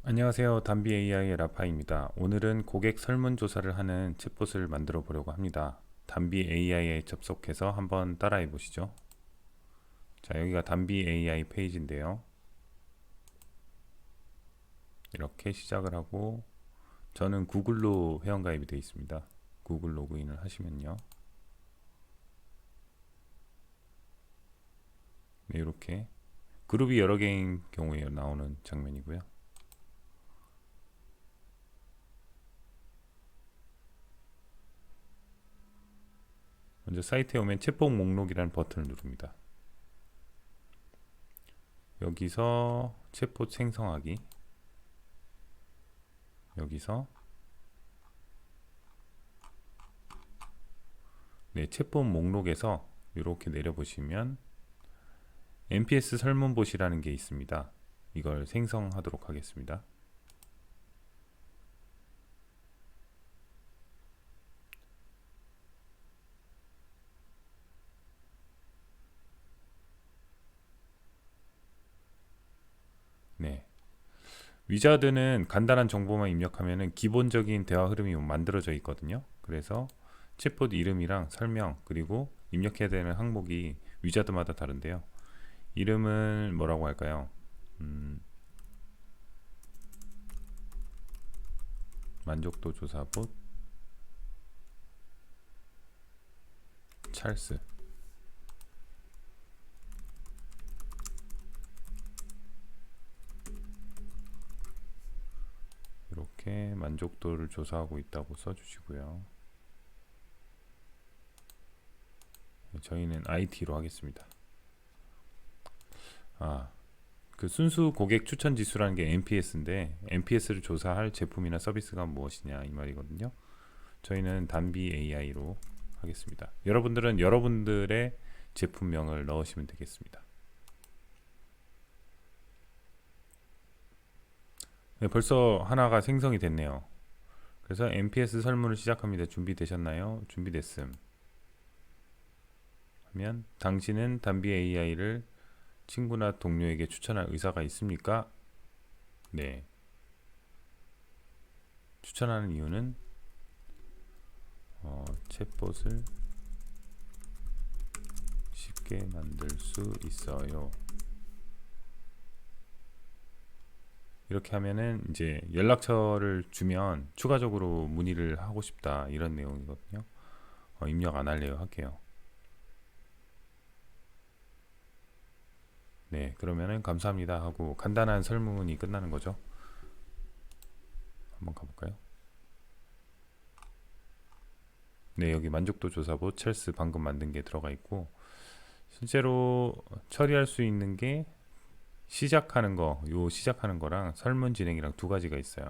안녕하세요. 담비 AI의 라파입니다. 오늘은 고객 설문조사를 하는 챗봇을 만들어 보려고 합니다. 담비 AI에 접속해서 한번 따라해 보시죠. 자, 여기가 담비 AI 페이지인데요. 이렇게 시작을 하고 저는 구글로 회원가입이 되어 있습니다. 구글 로그인을 하시면요. 네, 이렇게 그룹이 여러 개인 경우에 나오는 장면이고요. 먼저 사이트에 오면 챗봇 목록이라는 버튼을 누릅니다. 여기서 챗봇 생성하기, 여기서 네, 챗봇 목록에서 이렇게 내려보시면 NPS 설문봇이라는 게 있습니다. 이걸 생성하도록 하겠습니다. 네. 위자드는 간단한 정보만 입력하면 기본적인 대화 흐름이 만들어져 있거든요. 그래서 챗봇 이름이랑 설명 그리고 입력해야 되는 항목이 위자드마다 다른데요. 이름을 뭐라고 할까요? 만족도 조사봇 찰스. 이렇게 만족도를 조사하고 있다고 써주시고요. 저희는 IT로 하겠습니다. 그 순수 고객 추천 지수라는 게 NPS인데 NPS를 조사할 제품이나 서비스가 무엇이냐 이 말이거든요. 저희는 담비 AI로 하겠습니다. 여러분들은 여러분들의 제품명을 넣으시면 되겠습니다. 네, 벌써 하나가 생성이 됐네요. 그래서 NPS 설문을 시작합니다. 준비되셨나요? 준비됐음. 하면 당신은 담비 AI를 친구나 동료에게 추천할 의사가 있습니까? 네. 추천하는 이유는 챗봇을 쉽게 만들 수 있어요. 이렇게 하면은 이제 연락처를 주면 추가적으로 문의를 하고 싶다 이런 내용이거든요. 입력 안 할래요 할게요. 네, 그러면은 감사합니다 하고 간단한 설문이 끝나는 거죠. 한번 가볼까요? 네, 여기 만족도 조사봇 첼스 방금 만든 게 들어가 있고 실제로 처리할 수 있는 게 시작하는 거, 요 시작하는 거랑 설문 진행이랑 두 가지가 있어요.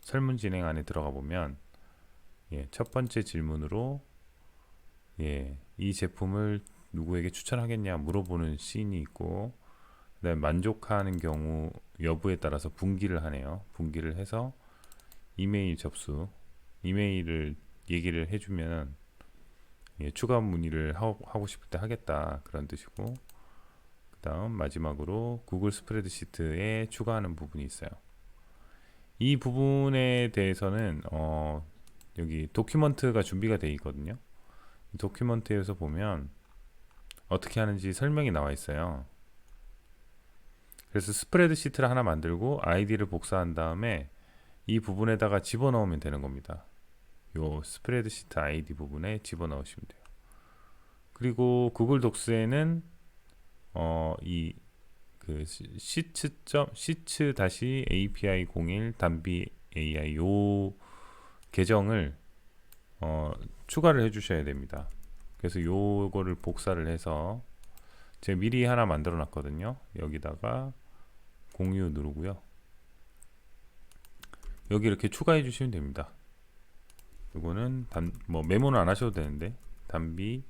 설문 진행 안에 들어가 보면 첫 번째 질문으로 이 제품을 누구에게 추천하겠냐 물어보는 씬이 있고 그다음에 만족하는 경우 여부에 따라서 분기를 하네요. 분기를 해서 이메일 접수, 이메일을 얘기를 해주면 추가 문의를 하고 싶을 때 하겠다 그런 뜻이고 그 다음 마지막으로 구글 스프레드시트에 추가하는 부분이 있어요. 이 부분에 대해서는 여기 도큐먼트가 준비가 되어 있거든요. 도큐먼트에서 보면 어떻게 하는지 설명이 나와 있어요. 그래서 스프레드시트를 하나 만들고 아이디를 복사한 다음에 이 부분에다가 집어넣으면 되는 겁니다. 요 스프레드시트 아이디 부분에 집어넣으시면 돼요. 그리고 구글 독스에는 이그 시츠 다시 API 01 담비 AI 요 계정을 추가를 해주셔야 됩니다. 그래서 요거를 복사를 해서 제가 미리 하나 만들어 놨거든요. 여기다가 공유 누르고요. 여기 이렇게 추가해 주시면 됩니다. 이거는 뭐 메모는 안 하셔도 되는데 담비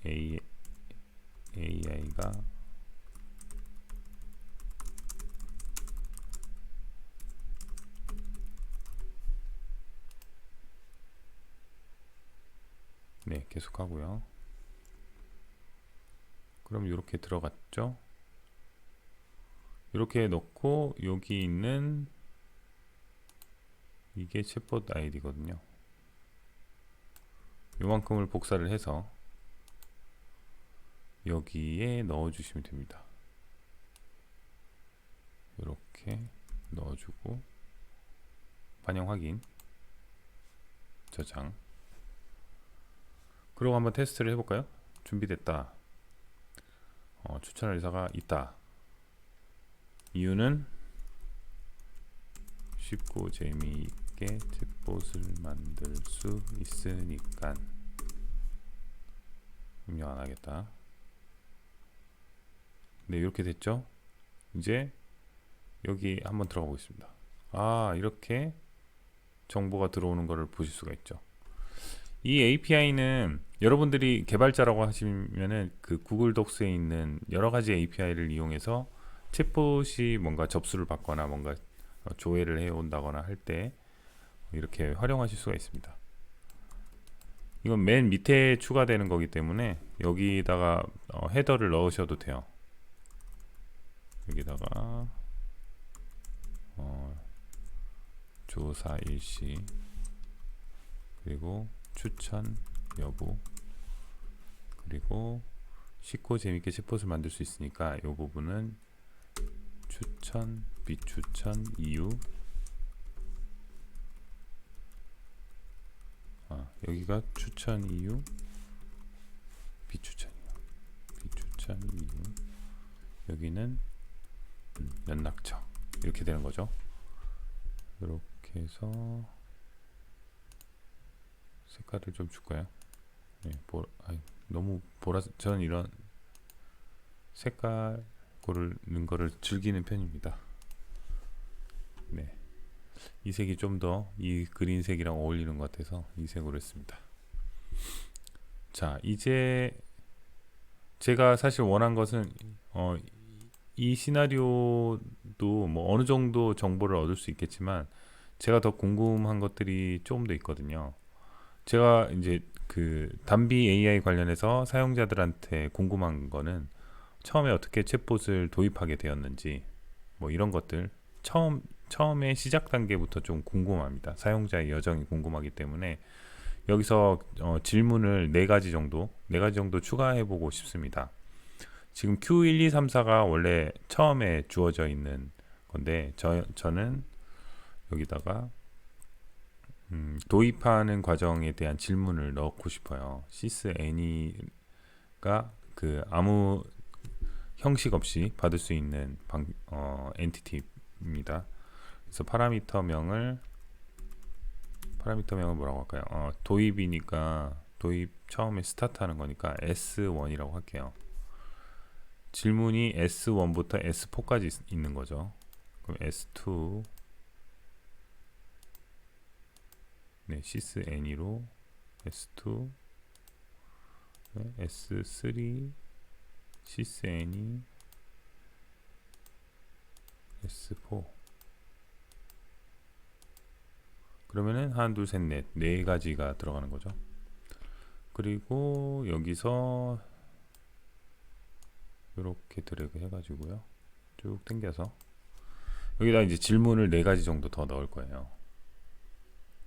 AI가 네 계속 하고요. 그럼 이렇게 들어갔죠. 이렇게 넣고 여기 있는 이게 챗봇 아이디거든요. 요만큼을 복사를 해서 여기에 넣어주시면 됩니다. 이렇게 넣어주고 반영 확인, 저장. 그리고 한번 테스트를 해볼까요? 준비됐다. 추천할 의사가 있다. 이유는 쉽고 재미있게 챗봇을 만들 수 있으니까. 입력 안 하겠다. 네, 이렇게 됐죠? 이제 여기 한번 들어가 보겠습니다. 이렇게 정보가 들어오는 것을 보실 수가 있죠. 이 API는 여러분들이 개발자라고 하시면은 그 구글 독스에 있는 여러 가지 API를 이용해서 챗봇이 뭔가 접수를 받거나 뭔가 조회를 해 온다거나 할 때 이렇게 활용하실 수가 있습니다. 이건 맨 밑에 추가되는 거기 때문에 여기다가 헤더를 넣으셔도 돼요. 여기다가 조사 일시, 그리고 추천 여부, 그리고 쉽고 재밌게 챗봇을 만들 수 있으니까 이 부분은 추천, 비추천, 이유. 여기가 추천 이유, 비추천 이유. 여기는 연락처. 이렇게 되는 거죠. 이렇게 해서 색깔을 좀 줄까요? 네, 너무 저는 이런 색깔 고르는 거를 즐기는 편입니다. 네, 이 색이 좀 더 이 그린색이랑 어울리는 것 같아서 이 색으로 했습니다. 자, 이제 제가 사실 원한 것은 이 시나리오도 뭐 어느 정도 정보를 얻을 수 있겠지만 제가 더 궁금한 것들이 조금 더 있거든요. 제가 이제 그 단비 AI 관련해서 사용자들한테 궁금한 거는 처음에 어떻게 챗봇을 도입하게 되었는지, 뭐 이런 것들 처음에 시작 단계부터 좀 궁금합니다. 사용자의 여정이 궁금하기 때문에 여기서 질문을 4가지 정도 추가해 보고 싶습니다. 지금 Q12344가 원래 처음에 주어져 있는 건데 저는 여기다가 도입하는 과정에 대한 질문을 넣고 싶어요. sys any가 그 아무 형식 없이 받을 수 있는 엔티티입니다. 그래서 파라미터명을 뭐라고 할까요? 도입이니까 도입 처음에 스타트하는 거니까 S1이라고 할게요. 질문이 S1부터 S4까지 있는 거죠. 그럼 S2, 네, sys any로 S2, 네, S3, sys any, S4. 그러면은 하나, 둘, 셋, 넷, 4가지가 들어가는 거죠. 그리고 여기서 이렇게 드래그 해가지고요, 쭉 당겨서 여기다 이제 질문을 4가지 정도 더 넣을 거예요.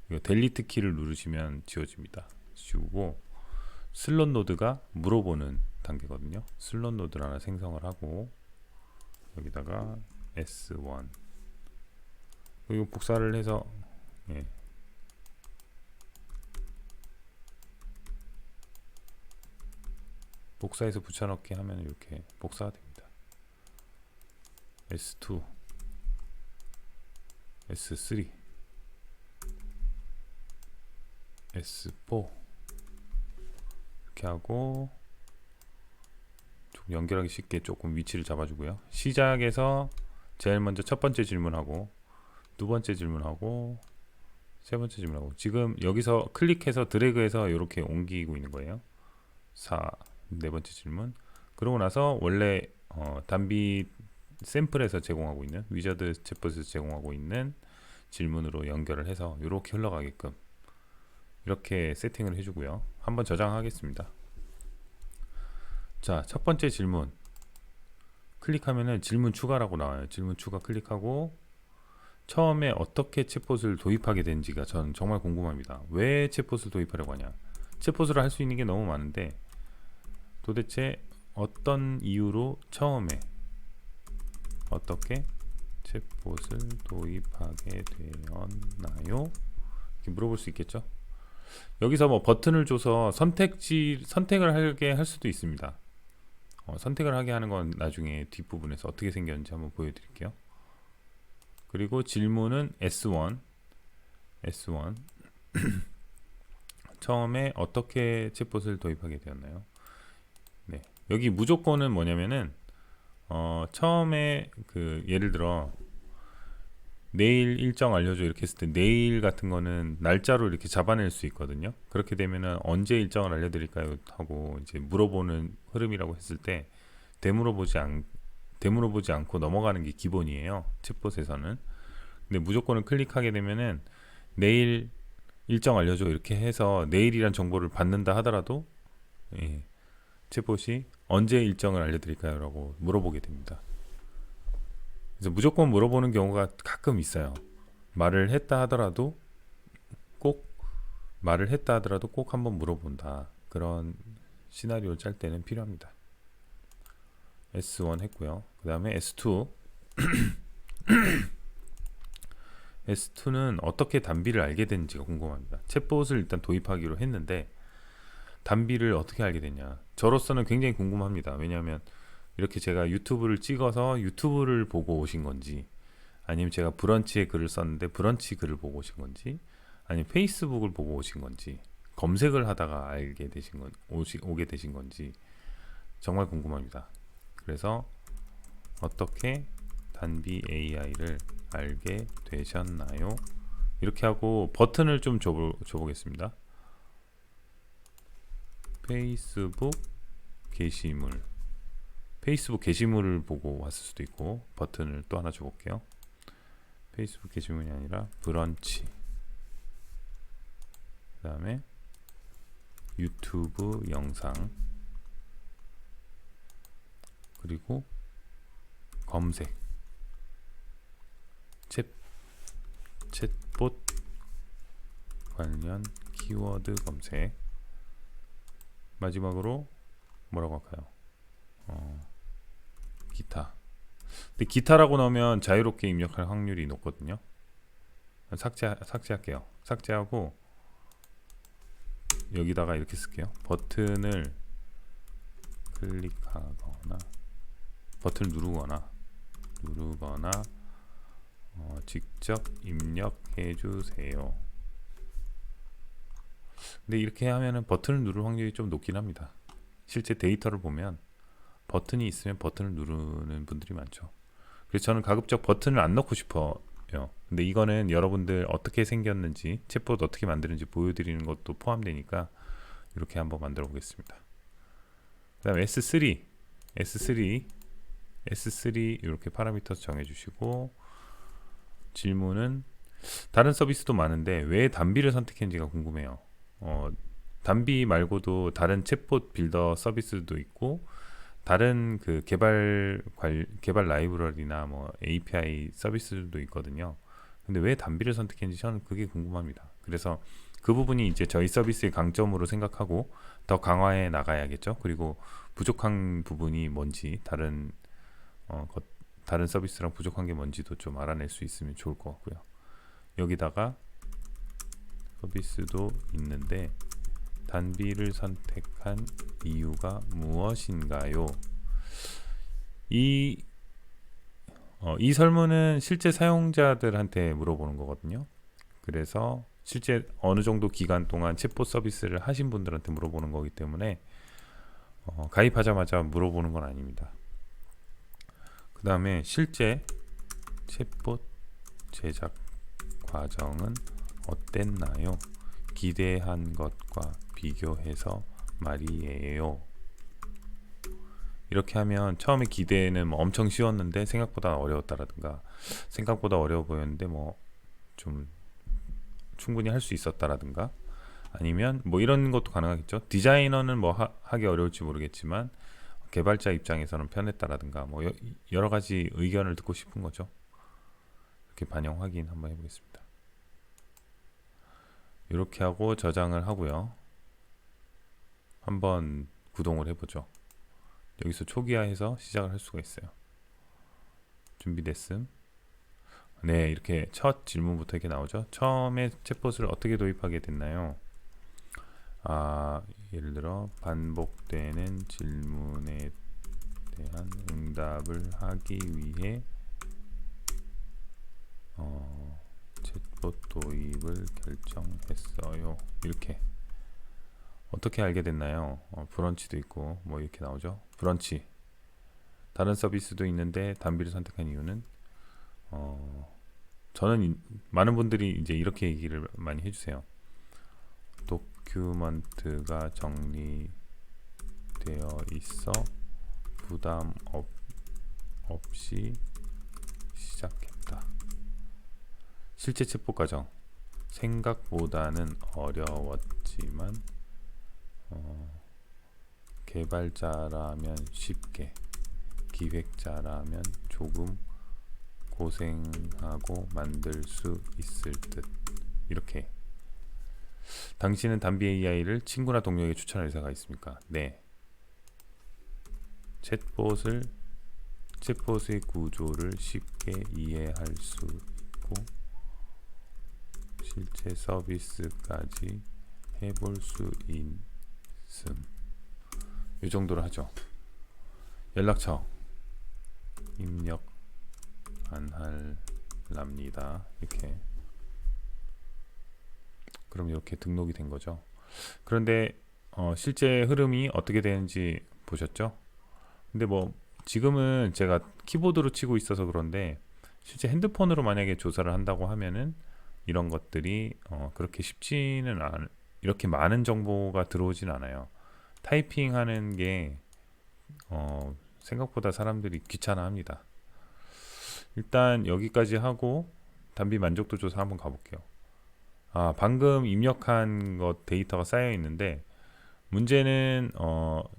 이거 델리트 키를 누르시면 지워집니다. 지우고 슬롯 노드가 물어보는 단계거든요. 슬롯 노드를 하나 생성을 하고 여기다가 S1, 그리고 복사를 해서 복사해서 붙여넣기 하면 이렇게 복사가 됩니다. S2, S3, S4 이렇게 하고 좀 연결하기 쉽게 조금 위치를 잡아주고요. 시작에서 제일 먼저 첫 번째 질문하고 두 번째 질문하고 세 번째 질문하고, 지금 여기서 클릭해서 드래그해서 이렇게 옮기고 있는 거예요. 네 번째 질문. 그러고 나서 원래 단비 샘플에서 제공하고 있는 위저드 챗봇에서 제공하고 있는 질문으로 연결을 해서 이렇게 흘러가게끔 이렇게 세팅을 해주고요. 한번 저장하겠습니다. 자, 첫 번째 질문. 클릭하면은 질문 추가라고 나와요. 질문 추가 클릭하고 처음에 어떻게 챗봇을 도입하게 된지가 저는 정말 궁금합니다. 왜 챗봇을 도입하려고 하냐? 챗봇을 할 수 있는 게 너무 많은데 도대체 어떤 이유로 처음에 어떻게 챗봇을 도입하게 되었나요? 이렇게 물어볼 수 있겠죠. 여기서 뭐 버튼을 줘서 선택을 하게 할 수도 있습니다. 선택을 하게 하는 건 나중에 뒷부분에서 어떻게 생겼는지 한번 보여드릴게요. 그리고 질문은 S1 처음에 어떻게 챗봇을 도입하게 되었나요? 네, 여기 무조건은 뭐냐면은 처음에 그 예를 들어 내일 일정 알려줘 이렇게 했을 때 내일 같은 거는 날짜로 이렇게 잡아낼 수 있거든요. 그렇게 되면은 언제 일정을 알려드릴까요? 하고 이제 물어보는 흐름이라고 했을 때 되물어보지 않고 넘어가는 게 기본이에요. 챗봇에서는. 근데 무조건을 클릭하게 되면은 내일 일정 알려줘 이렇게 해서 내일이란 정보를 받는다 하더라도 예, 챗봇이 언제 일정을 알려드릴까요? 라고 물어보게 됩니다. 그래서 무조건 물어보는 경우가 가끔 있어요. 말을 했다 하더라도 꼭 한번 물어본다. 그런 시나리오를 짤 때는 필요합니다. S1 했고요. 그 다음에 S2 S2는 어떻게 단비를 알게 됐는지가 궁금합니다. 챗봇을 일단 도입하기로 했는데 단비를 어떻게 알게 됐냐. 저로서는 굉장히 궁금합니다. 왜냐하면 이렇게 제가 유튜브를 찍어서 유튜브를 보고 오신 건지, 아니면 제가 브런치에 글을 썼는데 브런치 글을 보고 오신 건지, 아니면 페이스북을 보고 오신 건지, 검색을 하다가 알게 되신 오게 되신 건지 정말 궁금합니다. 그래서 어떻게 단비 AI를 알게 되셨나요? 이렇게 하고 버튼을 좀 줘보겠습니다. 페이스북 게시물을 보고 왔을 수도 있고, 버튼을 또 하나 줘볼게요. 페이스북 게시물이 아니라 브런치, 그 다음에 유튜브 영상, 그리고 검색, 챗봇 관련 키워드 검색, 마지막으로 뭐라고 할까요? 기타. 근데 기타라고 넣으면 자유롭게 입력할 확률이 높거든요. 삭제할게요. 삭제하고 여기다가 이렇게 쓸게요. 버튼을 클릭하거나 버튼을 누르거나 직접 입력해 주세요. 근데 이렇게 하면은 버튼을 누를 확률이 좀 높긴 합니다. 실제 데이터를 보면 버튼이 있으면 버튼을 누르는 분들이 많죠. 그래서 저는 가급적 버튼을 안 넣고 싶어요. 근데 이거는 여러분들 어떻게 생겼는지, 챗봇 어떻게 만드는지 보여드리는 것도 포함되니까 이렇게 한번 만들어 보겠습니다. 그 다음에 S3 이렇게 파라미터 정해주시고, 질문은 다른 서비스도 많은데 왜 단비를 선택했는지가 궁금해요. 단비 말고도 다른 챗봇 빌더 서비스도 있고, 다른 그 개발 라이브러리나 뭐 API 서비스도 있거든요. 근데 왜 단비를 선택했는지 저는 그게 궁금합니다. 그래서 그 부분이 이제 저희 서비스의 강점으로 생각하고 더 강화해 나가야겠죠. 그리고 부족한 부분이 뭔지, 다른 서비스랑 부족한 게 뭔지도 좀 알아낼 수 있으면 좋을 것 같고요. 여기다가 서비스도 있는데 단비를 선택한 이유가 무엇인가요? 이 설문은 실제 사용자들한테 물어보는 거거든요. 그래서 실제 어느 정도 기간 동안 챗봇 서비스를 하신 분들한테 물어보는 거기 때문에 가입하자마자 물어보는 건 아닙니다. 그 다음에 실제 챗봇 제작 과정은 어땠나요? 기대한 것과 비교해서 말이에요. 이렇게 하면 처음에 기대는 뭐 엄청 쉬웠는데 생각보다 어려웠다라든가, 생각보다 어려워 보였는데 뭐 좀 충분히 할 수 있었다라든가, 아니면 뭐 이런 것도 가능하겠죠. 디자이너는 뭐 하기 어려울지 모르겠지만 개발자 입장에서는 편했다라든가 뭐 여러 가지 의견을 듣고 싶은 거죠. 이렇게 반영 확인 한번 해보겠습니다. 이렇게 하고 저장을 하고요. 한번 구동을 해보죠. 여기서 초기화해서 시작을 할 수가 있어요. 준비됐음. 네, 이렇게 첫 질문부터 이렇게 나오죠. 처음에 챗봇을 어떻게 도입하게 됐나요? 예를 들어 반복되는 질문에 대한 응답을 하기 위해 챗봇 도입을 결정했어요. 이렇게 어떻게 알게 됐나요? 브런치도 있고 뭐 이렇게 나오죠. 브런치 다른 서비스도 있는데 단비를 선택한 이유는 저는 많은 분들이 이제 이렇게 얘기를 많이 해주세요. 도큐먼트가 정리되어 있어 부담 없이 시작했다. 실제 챗봇 과정 생각보다는 어려웠지만 개발자라면 쉽게, 기획자라면 조금 고생하고 만들 수 있을 듯. 이렇게. 당신은 단비 AI를 친구나 동료에게 추천할 의사가 있습니까? 네. 챗봇의 구조를 쉽게 이해할 수 있고 실제 서비스까지 해볼 수 있음. 이 정도로 하죠. 연락처 입력 안 할랍니다. 이렇게. 그럼 이렇게 등록이 된 거죠. 그런데 실제 흐름이 어떻게 되는지 보셨죠? 근데 뭐 지금은 제가 키보드로 치고 있어서 그런데 실제 핸드폰으로 만약에 조사를 한다고 하면은 이런 것들이 그렇게 쉽지는 이렇게 많은 정보가 들어오진 않아요. 타이핑하는 게 생각보다 사람들이 귀찮아합니다. 일단 여기까지 하고 단비 만족도 조사 한번 가볼게요. 방금 입력한 것 데이터가 쌓여 있는데 문제는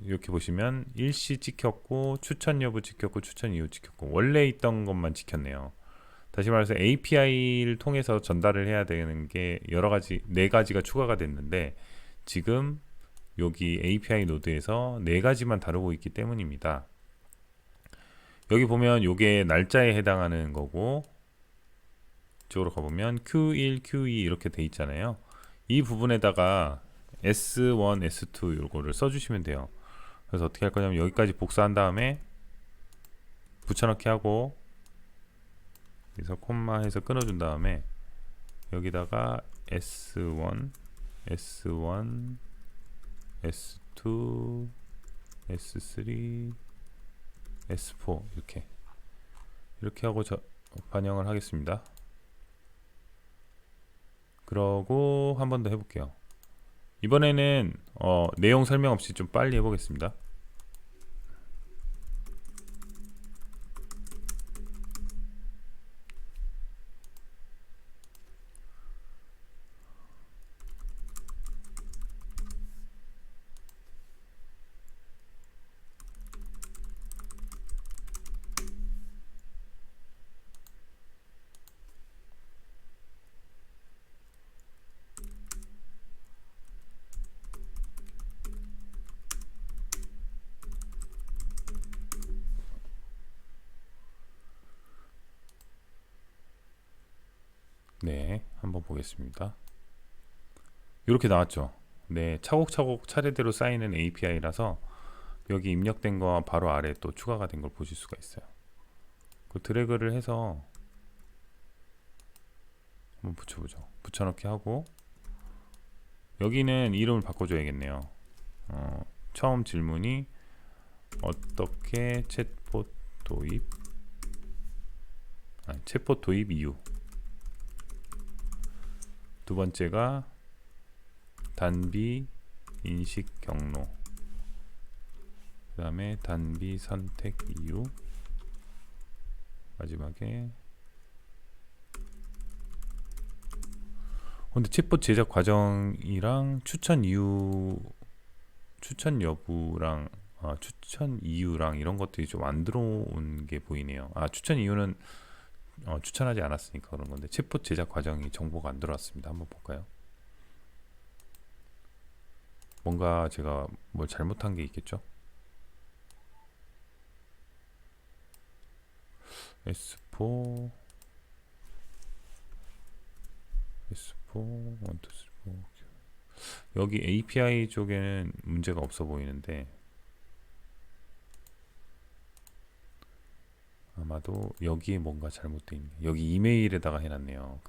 이렇게 보시면 일시 찍혔고 추천 여부 찍혔고 추천 이후 찍혔고 원래 있던 것만 찍혔네요. 다시 말해서 API를 통해서 전달을 해야 되는 게 여러 가지 4가지가 추가가 됐는데 지금 여기 API 노드에서 4가지만 다루고 있기 때문입니다. 여기 보면 이게 날짜에 해당하는 거고 이쪽으로 가보면 Q1, Q2 이렇게 돼 있잖아요. 이 부분에다가 S1, S2 요거를 써주시면 돼요. 그래서 어떻게 할 거냐면 여기까지 복사한 다음에 붙여넣기 하고 여기서 콤마 해서 끊어준 다음에 여기다가 S1, S1, S2, S3, S4 이렇게 하고 반영을 하겠습니다. 그러고 한 번 더 해볼게요. 이번에는 내용 설명 없이 좀 빨리 해보겠습니다. 네, 한번 보겠습니다. 이렇게 나왔죠. 네, 차곡차곡 차례대로 쌓이는 API라서 여기 입력된 거 바로 아래 또 추가가 된 걸 보실 수가 있어요. 그 드래그를 해서 한번 붙여보죠. 붙여넣기 하고 여기는 이름을 바꿔줘야겠네요. 처음 질문이 어떻게 챗봇 도입 이유. 두 번째가 단비 인식 경로. 그 다음에 단비 선택 이유. 마지막에 근데 챗봇 제작 과정이랑 추천 이유, 추천 여부랑 추천 이유랑 이런 것들이 좀 안 들어온 게 보이네요. 추천 이유는 추천하지 않았으니까 그런 건데 챗봇 제작 과정이 정보가 안 들어왔습니다. 한번 볼까요? 뭔가 제가 뭘 잘못한 게 있겠죠? S4 1, 2, 3, 4 여기 API 쪽에는 문제가 없어 보이는데 아마도 여기에 뭔가 잘못되어 있네. 여기 이메일에다가 해놨네요.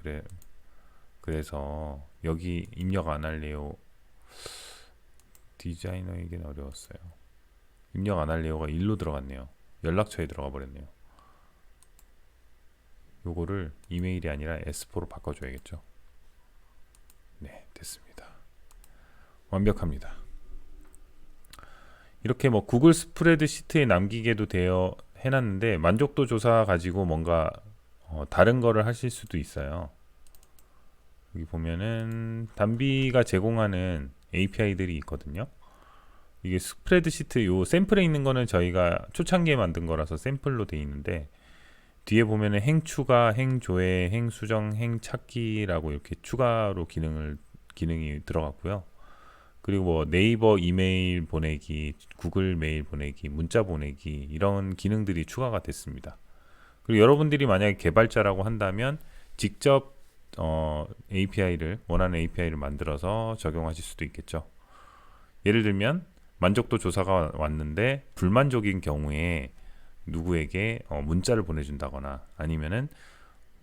그래서 여기 입력 안 할래요. 디자이너에겐 어려웠어요. 입력 안 할래요가 1로 들어갔네요. 연락처에 들어가 버렸네요. 요거를 이메일이 아니라 S4로 바꿔줘야겠죠. 네, 됐습니다. 완벽합니다. 이렇게 뭐 구글 스프레드시트에 남기게도 되어 해놨는데 만족도 조사 가지고 뭔가 다른 거를 하실 수도 있어요. 여기 보면은 단비가 제공하는 API들이 있거든요. 이게 스프레드시트 요 샘플에 있는 거는 저희가 초창기에 만든 거라서 샘플로 돼 있는데 뒤에 보면은 행 추가, 행 조회, 행 수정, 행 찾기라고 이렇게 추가로 기능이 들어갔고요. 그리고 뭐 네이버 이메일 보내기, 구글 메일 보내기, 문자 보내기 이런 기능들이 추가가 됐습니다. 그리고 여러분들이 만약에 개발자라고 한다면 직접 원하는 API를 만들어서 적용하실 수도 있겠죠. 예를 들면 만족도 조사가 왔는데 불만족인 경우에 누구에게 문자를 보내준다거나 아니면은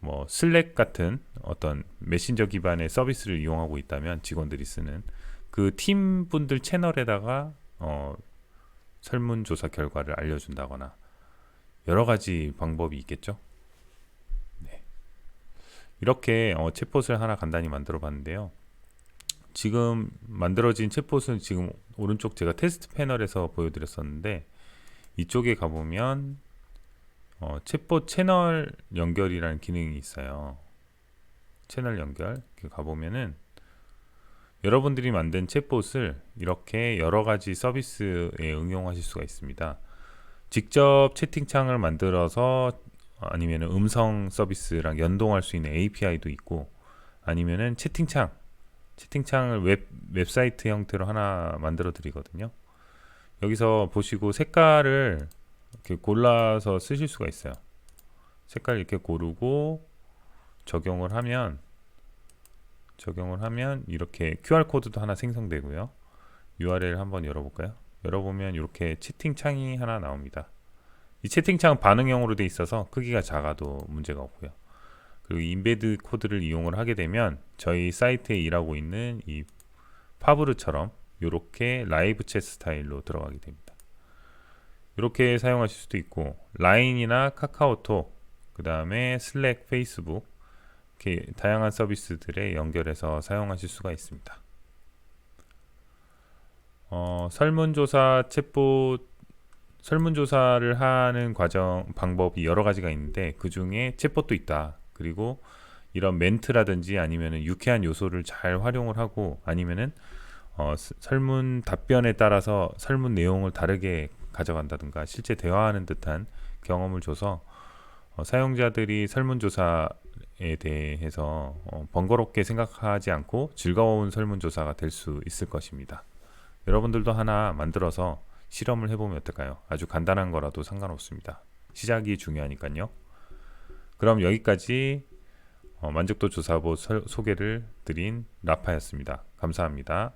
뭐 슬랙 같은 어떤 메신저 기반의 서비스를 이용하고 있다면 직원들이 쓰는 그 팀 분들 채널에다가 설문조사 결과를 알려준다거나 여러 가지 방법이 있겠죠. 네. 이렇게 챗봇을 하나 간단히 만들어 봤는데요. 지금 만들어진 챗봇은 지금 오른쪽 제가 테스트 패널에서 보여드렸었는데 이쪽에 가보면 챗봇 채널 연결이라는 기능이 있어요. 채널 연결 가보면은 여러분들이 만든 챗봇을 이렇게 여러가지 서비스에 응용하실 수가 있습니다. 직접 채팅창을 만들어서 아니면 음성 서비스랑 연동할 수 있는 API도 있고 아니면은 채팅창을 웹사이트 형태로 하나 만들어 드리거든요. 여기서 보시고 색깔을 이렇게 골라서 쓰실 수가 있어요. 색깔 이렇게 고르고 적용을 하면 이렇게 QR코드도 하나 생성되고요. URL 한번 열어볼까요? 열어보면 이렇게 채팅창이 하나 나옵니다. 이 채팅창은 반응형으로 되어 있어서 크기가 작아도 문제가 없고요. 그리고 인베드 코드를 이용을 하게 되면 저희 사이트에 일하고 있는 이 파브르처럼 이렇게 라이브 챗 스타일로 들어가게 됩니다. 이렇게 사용하실 수도 있고 라인이나 카카오톡, 그 다음에 슬랙, 페이스북 이렇게 다양한 서비스들에 연결해서 사용하실 수가 있습니다. 설문조사 챗봇 설문조사를 하는 방법이 여러 가지가 있는데 그 중에 챗봇도 있다. 그리고 이런 멘트라든지 아니면은 유쾌한 요소를 잘 활용을 하고 아니면은 설문 답변에 따라서 설문 내용을 다르게 가져간다든가 실제 대화하는 듯한 경험을 줘서 사용자들이 설문조사에 대해서 번거롭게 생각하지 않고 즐거운 설문조사가 될 수 있을 것입니다. 여러분들도 하나 만들어서 실험을 해보면 어떨까요? 아주 간단한 거라도 상관없습니다. 시작이 중요하니까요. 그럼 여기까지 만족도 조사봇 소개를 드린 라파였습니다. 감사합니다.